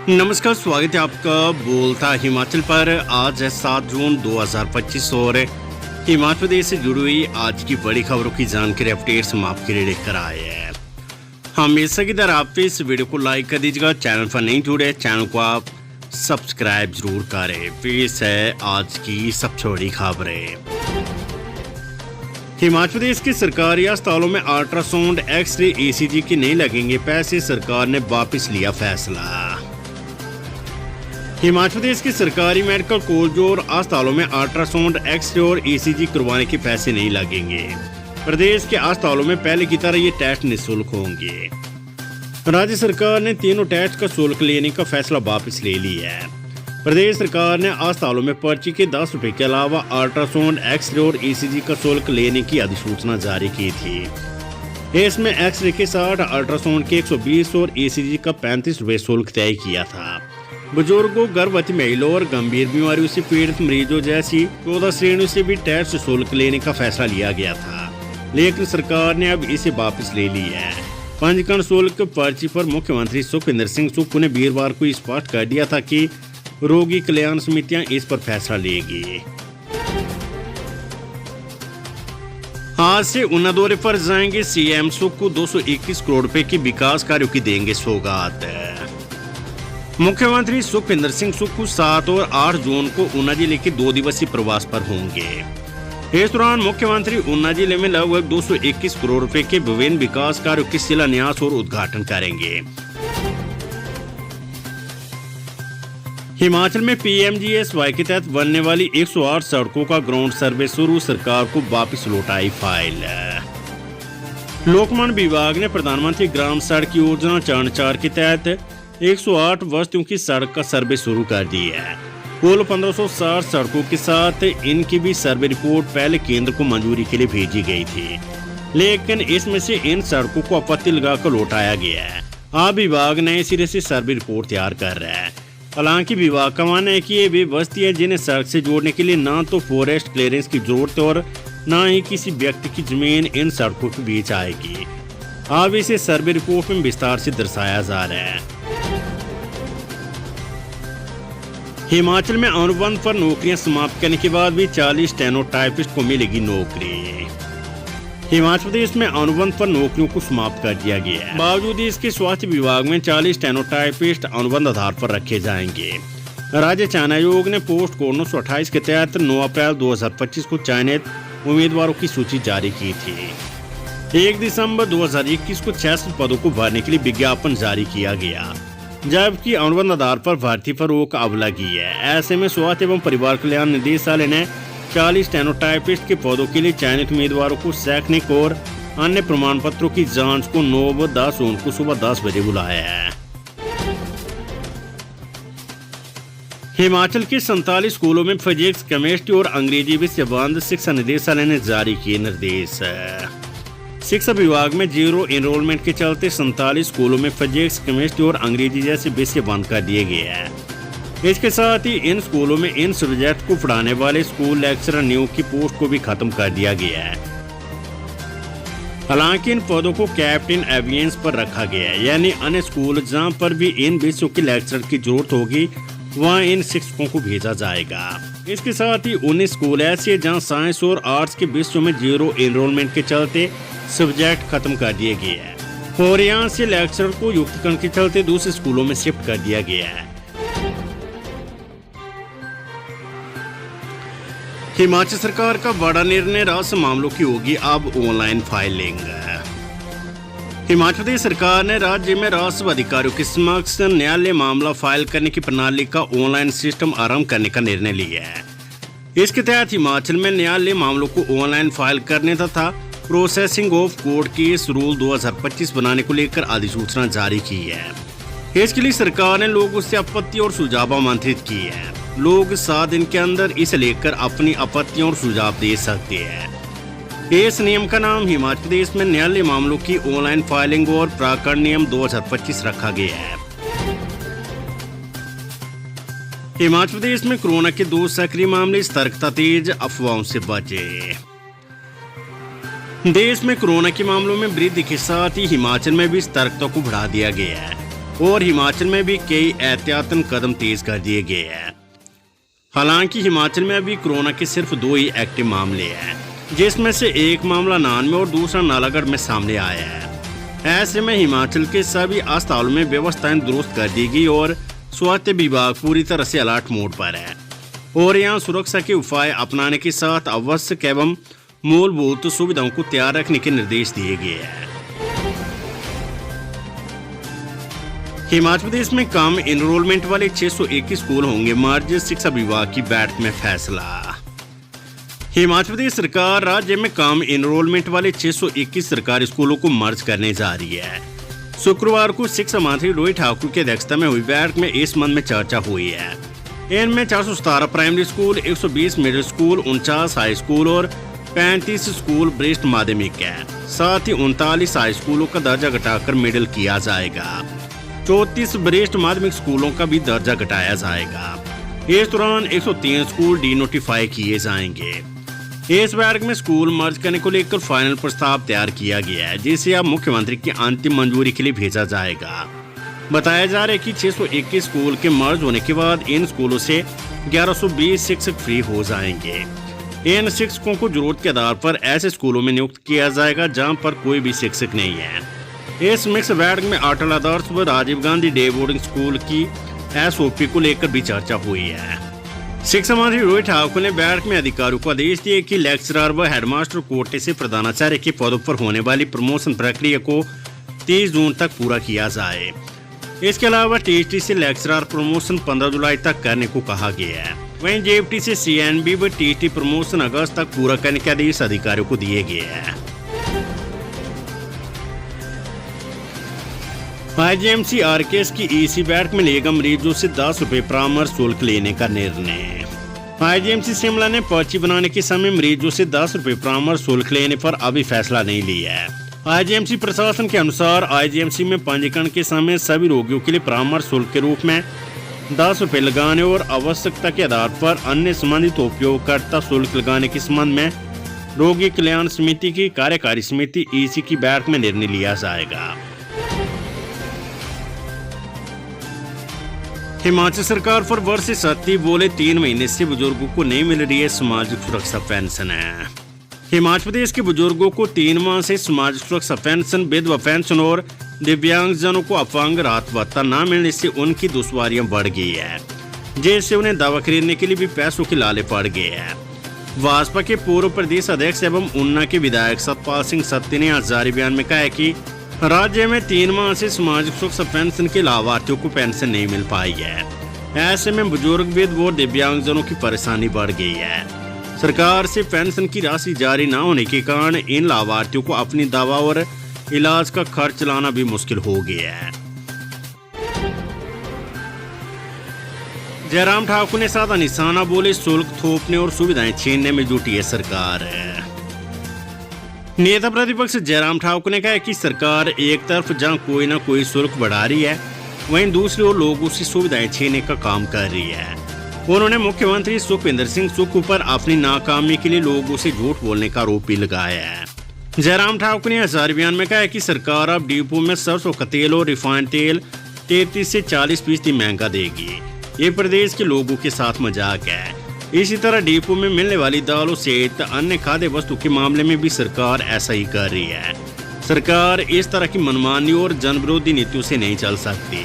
नमस्कार, स्वागत है आपका बोलता हिमाचल पर। आज है 7 जून 2025 और हिमाचल प्रदेश से जुड़ी हुई आज की बड़ी खबरों की जानकारी अपडेट्स हम आपके लिए लेकर आए हैं। हमेशा की तरह आप इस वीडियो को लाइक कर दीजिएगा। चैनल पर नहीं जुड़े, चैनल को आप सब्सक्राइब जरूर करें। पेश है आज की सबसे बड़ी खबरें। हिमाचल प्रदेश के सरकारी अस्पतालों में अल्ट्रासाउंड, एक्सरे, ईसीजी के नहीं लगेंगे पैसे, सरकार ने वापस लिया फैसला। हिमाचल प्रदेश के सरकारी मेडिकल कॉलेज और अस्पतालों में अल्ट्रासाउंड, एक्सरे और ईसीजी करवाने के पैसे नहीं लगेंगे। प्रदेश के अस्पतालों में पहले की तरह ये टेस्ट निःशुल्क होंगे। राज्य सरकार ने तीनों टेस्ट का शुल्क लेने का फैसला वापस ले लिया है। प्रदेश सरकार ने अस्पतालों में पर्ची के 10 रुपए के अलावा अल्ट्रासाउंड, एक्सरे और ईसीजी का शुल्क लेने की अधिसूचना जारी की थी। इसमें एक्सरे के 60, अल्ट्रासाउंड के 120 और ईसीजी का 35 रुपए शुल्क तय किया था। बुजुर्गों, गर्भवती महिलाओं और गंभीर बीमारियों से पीड़ित मरीजों जैसी 14 श्रेणियों से भी टेस्ट शुल्क लेने का फैसला लिया गया था, लेकिन सरकार ने अब इसे वापस ले लिया है। पंजीकरण शुल्क पर्ची पर मुख्यमंत्री सुखविंदर सिंह सुक्खू ने वीरवार को स्पष्ट कर दिया था कि रोगी कल्याण समितियां इस पर फैसला लेगी। आज से ऊना दौरे पर जाएंगे सीएम सुक्खू, 221 करोड़ रुपए की विकास कार्यों की देंगे सौगात। मुख्यमंत्री सुखविंदर सिंह सुक्खू 7 और 8 जून को ऊना जिले के 2 दिवसीय प्रवास पर होंगे। इस दौरान मुख्यमंत्री ऊना जिले में लगभग 221 करोड़ रुपए के विभिन्न विकास कार्यों के शिलान्यास और उद्घाटन करेंगे। हिमाचल में पीएमजीएसवाई के तहत बनने वाली 108 सड़कों का ग्राउंड सर्वे शुरू, सरकार को वापस लौटाई फाइल। लोकमान विभाग ने प्रधानमंत्री ग्राम सड़क योजना चरण 4 के तहत 108 बस्तियों की सड़क का सर्वे शुरू कर दिया है। कुल 1560 सड़कों के साथ इनकी भी सर्वे रिपोर्ट पहले केंद्र को मंजूरी के लिए भेजी गई थी, लेकिन इसमें से इन सड़कों को आपत्ति लगाकर लौटाया गया है। अब विभाग नए सिरे से सर्वे रिपोर्ट तैयार कर रहा है। हालांकि विभाग का मानना है कि ये वे बस्ती है जिन्हें सड़क से जोड़ने के लिए ना तो फॉरेस्ट क्लियरेंस की जरूरत है और न ही किसी व्यक्ति की जमीन इन सड़कों के बीच आएगी। अब इसे सर्वे रिपोर्ट में विस्तार से दर्शाया जा रहा है। हिमाचल में अनुबंध पर नौकरियां समाप्त करने के बाद भी 40 स्टेनोटाइपिस्ट को मिलेगी नौकरी। हिमाचल प्रदेश में अनुबंध पर नौकरियों को समाप्त कर दिया गया है। बावजूद इसके स्वास्थ्य विभाग में 40 स्टेनोटाइपिस्ट अनुबंध आधार पर रखे जाएंगे। राज्य चयन आयोग ने पोस्ट कोड 928 के तहत 9 अप्रैल 2025 को चयनित उम्मीदवारों की सूची जारी की थी। 1 दिसंबर 2021 को 6 पदों को भरने के लिए विज्ञापन जारी किया गया, जबकि अनुबंध आधार पर भर्ती पर रोक अब लगी है। ऐसे में स्वास्थ्य एवं परिवार कल्याण निदेशालय ने 40 स्टेनोटाइपिस्ट के पदों के लिए चयनित उम्मीदवारों को शैक्षणिक और अन्य प्रमाण पत्रों की जांच को 9 व 10 जून को सुबह 10 बजे बुलाया है। हिमाचल के 47 स्कूलों में फिजिक्स, केमिस्ट्री और अंग्रेजी विषय बंद, शिक्षा निदेशालय ने जारी किए निर्देश। शिक्षा विभाग में जीरो एनरोलमेंट के चलते 47 स्कूलों में फिजिक्स, केमिस्ट्री और अंग्रेजी जैसे विषय बंद कर दिए गए हैं। इसके साथ ही इन स्कूलों में इन सब्जेक्ट को पढ़ाने वाले स्कूल लेक्चरर नियुक्त की पोस्ट को भी खत्म कर दिया गया है। हालांकि इन पदों को कैप्टन एवियंस पर रखा गया है, यानी अन्य स्कूल जहां पर भी इन विषयों के लेक्चरर की जरूरत होगी वहां इन शिक्षकों को भेजा जाएगा। इसके साथ ही 19 स्कूल ऐसे जहां साइंस और आर्ट्स के विषयों में जीरो एनरोलमेंट के चलते सब्जेक्ट खत्म कर दिए गए हैं और यहाँ से लेक्चरर को युक्तकरण के चलते दूसरे स्कूलों में शिफ्ट कर दिया गया है। हिमाचल सरकार का बड़ा निर्णय, राजस्व मामलों की होगी अब ऑनलाइन फाइलिंग। हिमाचल प्रदेश सरकार ने राज्य में राजस्व अधिकारियों के समक्ष न्यायालय मामला फाइल करने की प्रणाली का ऑनलाइन सिस्टम आरंभ करने का निर्णय लिया है। इसके तहत हिमाचल में न्यायालय मामलों को ऑनलाइन फाइल करने तथा processing of court case rule 2025 बनाने को लेकर अधिसूचना जारी की है। इसके लिए सरकार ने लोगों से आपत्ति और सुझाव आमंत्रित किए हैं। लोग 7 दिन के अंदर इसे लेकर अपनी आपत्तियों और सुझाव दे सकते हैं। इस नियम का नाम हिमाचल प्रदेश में न्यायालय मामलों की ऑनलाइन फाइलिंग और प्राकरण नियम 2025 रखा गया है। हिमाचल प्रदेश में कोरोना के 2 सक्रिय मामले, सतर्कता तेज, अफवाहों से बचे। देश में कोरोना के मामलों में वृद्धि के साथ ही हिमाचल में भी सतर्कता को बढ़ा दिया गया है। और हिमाचल में भी कई एहतियातन कदम तेज कर दिए गए हैं। हालांकि हिमाचल में अभी कोरोना के सिर्फ 2 ही एक्टिव मामले हैं, जिसमें से एक मामला नान में और दूसरा नालागढ़ में सामने आया है। ऐसे में हिमाचल के सभी अस्पतालों में व्यवस्थाएं दुरुस्त कर दी गई और स्वास्थ्य विभाग पूरी तरह से अलर्ट मोड पर है और यहाँ सुरक्षा के उपाय अपनाने के साथ आवश्यक एवं मूलभूत सुविधाओं को तैयार रखने के निर्देश दिए गए हैं। हिमाचल प्रदेश में कम एनरोलमेंट वाले 621 स्कूल होंगे मर्ज, शिक्षा विभाग की बैठक में फैसला। हिमाचल प्रदेश सरकार राज्य में कम एनरोलमेंट वाले 621 सरकारी स्कूलों को मर्ज करने जा रही है। शुक्रवार को शिक्षा मंत्री रोहित ठाकुर की अध्यक्षता में हुई बैठक में इस संबंध में चर्चा हुई है। इनमें 417 primary school, 120 middle school, 49 high school और 35 स्कूल वरिष्ठ माध्यमिक है। साथ ही 39 हाई स्कूलों का दर्जा घटाकर मिडिल किया जाएगा। 34 वरिष्ठ माध्यमिक स्कूलों का भी दर्जा घटाया जाएगा। इस दौरान 103 स्कूल डीनोटिफाई किए जाएंगे। इस बैठक में स्कूल मर्ज करने को लेकर फाइनल प्रस्ताव तैयार किया गया है, जिसे अब मुख्यमंत्री की अंतिम मंजूरी के लिए भेजा जाएगा। बताया जा रहा है कि 621 स्कूल के मर्ज होने के बाद इन स्कूलों से 1120 शिक्षक फ्री हो जाएंगे। इन शिक्षकों को जरूरत के आधार पर ऐसे स्कूलों में नियुक्त किया जाएगा जहां पर कोई भी शिक्षक नहीं है। इस मिक्स बैठक में अटल आदर्श व Rajiv Gandhi day boarding school की SOP को लेकर भी चर्चा हुई है। शिक्षा मंत्री रोहित ठाकुर ने बैठक में अधिकारियों को आदेश दिए कि लेक्चरर व हेडमास्टर कोटे से प्रधानाचार्य के पदों पर होने वाली प्रमोशन प्रक्रिया को 30 जून तक पूरा किया जाए। इसके अलावा TST से लेक्चरर प्रमोशन 15 जुलाई तक करने को कहा गया है। वहीं JFT से CNB व TST प्रमोशन अगस्त तक पूरा करने के आदेश अधिकारियों को दिए गए हैं। IGMC RKS की EC बैठक में लेगा मरीजों से 10 रुपए परामर्श शुल्क लेने का निर्णय। IGMC शिमला ने पर्ची बनाने के समय मरीजों से 10 रुपए परामर्श शुल्क लेने पर अभी फैसला नहीं लिया है। IGMC प्रशासन के अनुसार IGMC में पंजीकरण के समय सभी रोगियों के लिए परामर्श शुल्क के रूप में 10 रुपए लगाने और आवश्यकता के आधार पर अन्य संबंधित उपयोगकर्ता शुल्क लगाने के संबंध में रोगी कल्याण समिति की कार्यकारी समिति EC की बैठक में निर्णय लिया जाएगा। हिमाचल सरकार पर वर्ष से सत्ती बोले 3 महीने से बुजुर्गों को नहीं मिल रही है सामाजिक सुरक्षा पेंशन है। हिमाचल प्रदेश के बुजुर्गों को 3 माह से सामाजिक सुरक्षा पेंशन, विधवा पेंशन और दिव्यांगजनों को अपंग राहत भत्ता न मिलने से उनकी दुश्वारियां बढ़ गई है, जिससे उन्हें दवा खरीदने के लिए भी पैसों के लाले पड़ गए हैं। भाजपा के पूर्व प्रदेश अध्यक्ष एवं ऊना के विधायक सतपाल सिंह सत्ती ने आज जारी बयान में कहा है कि राज्य में 3 माह से सामाजिक सुरक्षा पेंशन के लाभार्थियों को पेंशन नहीं मिल पाई है। ऐसे में बुजुर्ग, विधवा और दिव्यांगजनों की परेशानी बढ़ गई है। सरकार से पेंशन की राशि जारी न होने के कारण इन लाभार्थियों को अपनी दवा और इलाज का खर्च चलाना भी मुश्किल हो गया है। जयराम ठाकुर ने साधा निशाना बोले, शुल्क थोपने और सुविधाएं छीनने में जुटी है सरकार। नेता प्रतिपक्ष जयराम ठाकुर ने कहा कि सरकार एक तरफ जहां कोई ना कोई शुल्क बढ़ा रही है, वहीं दूसरी ओर लोगों से सुविधाएं छीनने का काम कर रही है। उन्होंने मुख्यमंत्री सुखविंदर सिंह सुक्खू पर अपनी नाकामी के लिए लोगों से झूठ बोलने का आरोप भी लगाया है। जयराम ठाकुर ने हजार बयान में कहा कि सरकार अब डिपो में सरसों का तेल और रिफाइंड तेल 33 से 40% महंगा देगी। ये प्रदेश के लोगों के साथ मजाक है। इसी तरह डिपो में मिलने वाली दालों सहित अन्य खाद्य वस्तु के मामले में भी सरकार ऐसा ही कर रही है। सरकार इस तरह की मनमानी और जनविरोधी नीतियों से नहीं चल सकती।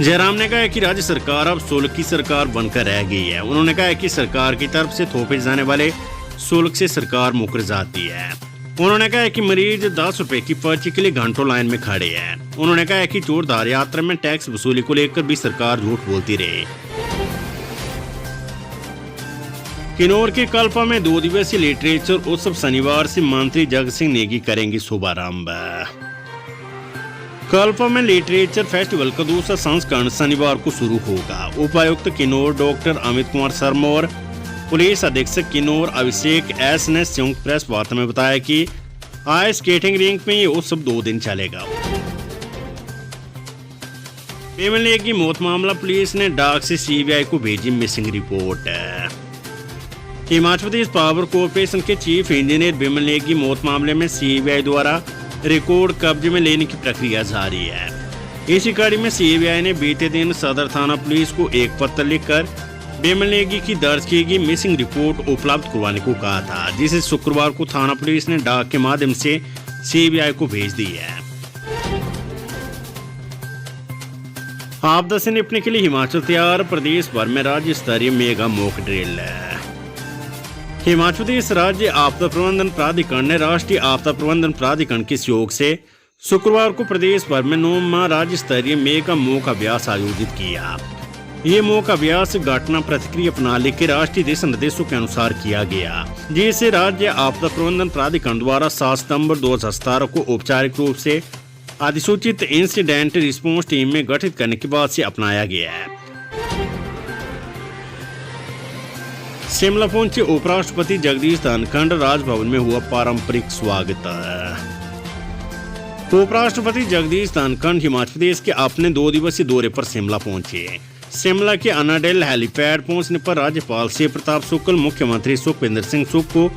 जयराम ने कहा कि राज्य सरकार अब शुल्क की सरकार बनकर रह गई है। उन्होंने कहा कि सरकार की तरफ से थोपे जाने वाले शुल्क से सरकार मुकर जाती है। उन्होंने कहा कि मरीज 10 रुपए की पर्ची के लिए घंटों लाइन में खड़े हैं। उन्होंने कहा कि चोरधार यात्रा में टैक्स वसूली को लेकर भी सरकार झूठ बोलती रही। किन्नौर के कल्पा में 2 दिवसीय लिटरेचर उत्सव शनिवार से मंत्री जगत सिंह नेगी करेंगे शुभारंभ। कल्पा में लिटरेचर फेस्टिवल का दूसरा संस्करण शनिवार को शुरू होगा। उपायुक्त किन्नौर डॉक्टर अमित कुमार शर्मा और पुलिस अधीक्षक किन्नौर अभिषेक एस ने संयुक्त प्रेस वार्ता में बताया कि आइस स्केटिंग रिंक में ये उत्सव 2 दिन चलेगा। एमएलए की मौत मामला, पुलिस ने डाक से CBI को भेजी missing report. Himachal Pradesh power corporation के चीफ इंजीनियर बिमल नेगी की मौत मामले में CBI द्वारा रिकॉर्ड कब्जे में लेने की प्रक्रिया जारी है। इसी कड़ी में सीबीआई ने बीते दिन सदर थाना पुलिस को एक पत्र लिखकर बेमलनेगी की दर्ज की गई मिसिंग रिपोर्ट उपलब्ध करवाने को कहा था, जिसे शुक्रवार को थाना पुलिस ने डाक के माध्यम से सीबीआई को भेज दी है। आपदा से निपटने के लिए हिमाचल तैयार, प्रदेश भर में राज्य स्तरीय mega mock drill. Himachal Pradesh राज्य आपदा प्रबंधन प्राधिकरण ने राष्ट्रीय आपदा प्रबंधन प्राधिकरण के सहयोग से शुक्रवार को प्रदेश भर में 9 माह राज्य स्तरीय मेगा मॉक अभ्यास आयोजित किया। ये मॉक अभ्यास घटना प्रतिक्रिया प्रणाली के राष्ट्रीय दिशा निर्देशों के अनुसार किया गया, जिसे राज्य आपदा प्रबंधन प्राधिकरण द्वारा 7 सितंबर 2017 को औपचारिक रूप से अधिसूचित इंसिडेंट रिस्पॉन्स टीम में गठित करने के बाद से अपनाया गया है। शिमला पहुंचे उपराष्ट्रपति जगदीश धनखड़, राजभवन में हुआ पारंपरिक स्वागत। उपराष्ट्रपति जगदीश धनखड़ हिमाचल प्रदेश के अपने 2 दिवसीय दौरे पर शिमला पहुंचे। शिमला के अनाडेल हेलीपैड पहुंचने पर राज्यपाल शिव प्रताप शुक्ल, मुख्यमंत्री सुखविंदर सिंह सुक्खू,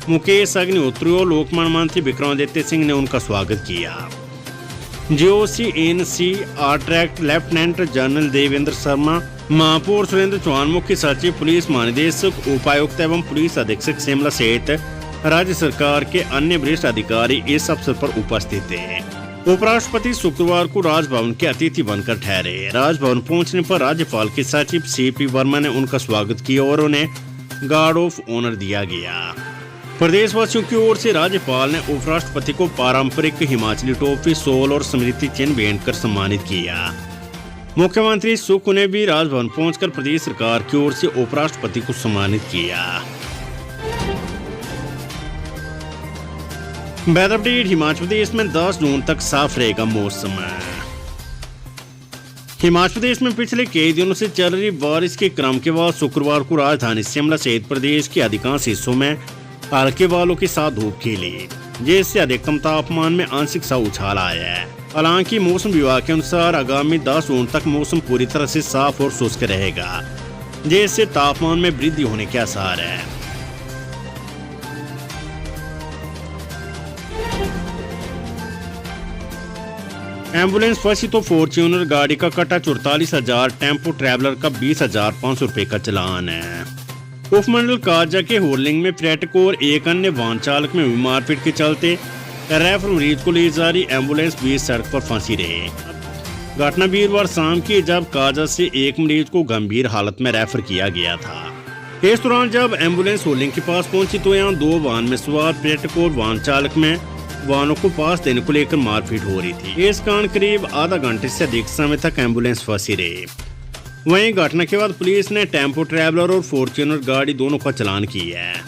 मुकेश अग्निहोत्री और लोकमान्य मंत्री विक्रमादित्य सिंह ने उनका स्वागत किया। GOC in C ARTRAC lieutenant general Devendra Sharma, महापौर सुरेंद्र चौहान, मुख्य सचिव, पुलिस महानिदेशक, उपायुक्त एवं पुलिस अधीक्षक शिमला सहित राज्य सरकार के अन्य वरिष्ठ अधिकारी इस अवसर पर उपस्थित थे। उपराष्ट्रपति शुक्रवार को राजभवन के अतिथि बनकर ठहरे। राजभवन पहुंचने पर राज्यपाल के सचिव सीपी वर्मा ने उनका स्वागत किया और उन्हें गार्ड ऑफ ऑनर दिया गया। प्रदेशवासियों की ओर से राज्यपाल ने उपराष्ट्रपति को पारंपरिक हिमाचली टोपी, शॉल और स्मृति चिन्ह भेंट कर सम्मानित किया। मुख्यमंत्री सुक्खू ने भी राजभवन पहुंचकर प्रदेश सरकार की ओर से उपराष्ट्रपति को सम्मानित किया। Weather update. हिमाचल प्रदेश में 10 जून तक साफ रहेगा मौसम। हिमाचल प्रदेश में पिछले कई दिनों से चल रही बारिश के क्रम के बाद शुक्रवार को राजधानी शिमला सहित प्रदेश के अधिकांश हिस्सों में हल्के बालों के साथ धूप खिली, जिससे अधिकतम तापमान में आंशिक सा उछाल आया है। हालांकि मौसम विभाग के अनुसार आगामी 10 जून तक मौसम पूरी तरह से साफ और शुष्क रहेगा, जिससे तापमान में वृद्धि होने के आसार है। एम्बुलेंस फंसी तो फॉर्च्यूनर गाड़ी का कटा 44,000, टेम्पो ट्रैवलर का 20,500 रुपए का चालान है। उपमंडल काजा के होर्लिंग में पर्यटक और एक अन्य वाहन चालक में हुई मारपीट के चलते रेफर मरीज को ले जा रही एम्बुलेंस बीच सड़क पर फंसी रही। घटना वीरवार शाम की, जब काजा से एक मरीज को गंभीर हालत में रेफर किया गया था। इस दौरान जब एम्बुलेंस होर्लिंग के पास पहुंची तो यहाँ 2 वाहन में सवार पर्यटक और वाहन चालक में वाहनों को पास देने को लेकर मारपीट हो रही थी। इस कारण करीब आधा घंटे से अधिक समय तक एम्बुलेंस फंसी रही। वहीं घटना के बाद पुलिस ने टेम्पो ट्रैवलर और फॉर्च्यूनर गाड़ी दोनों का चालान किया है।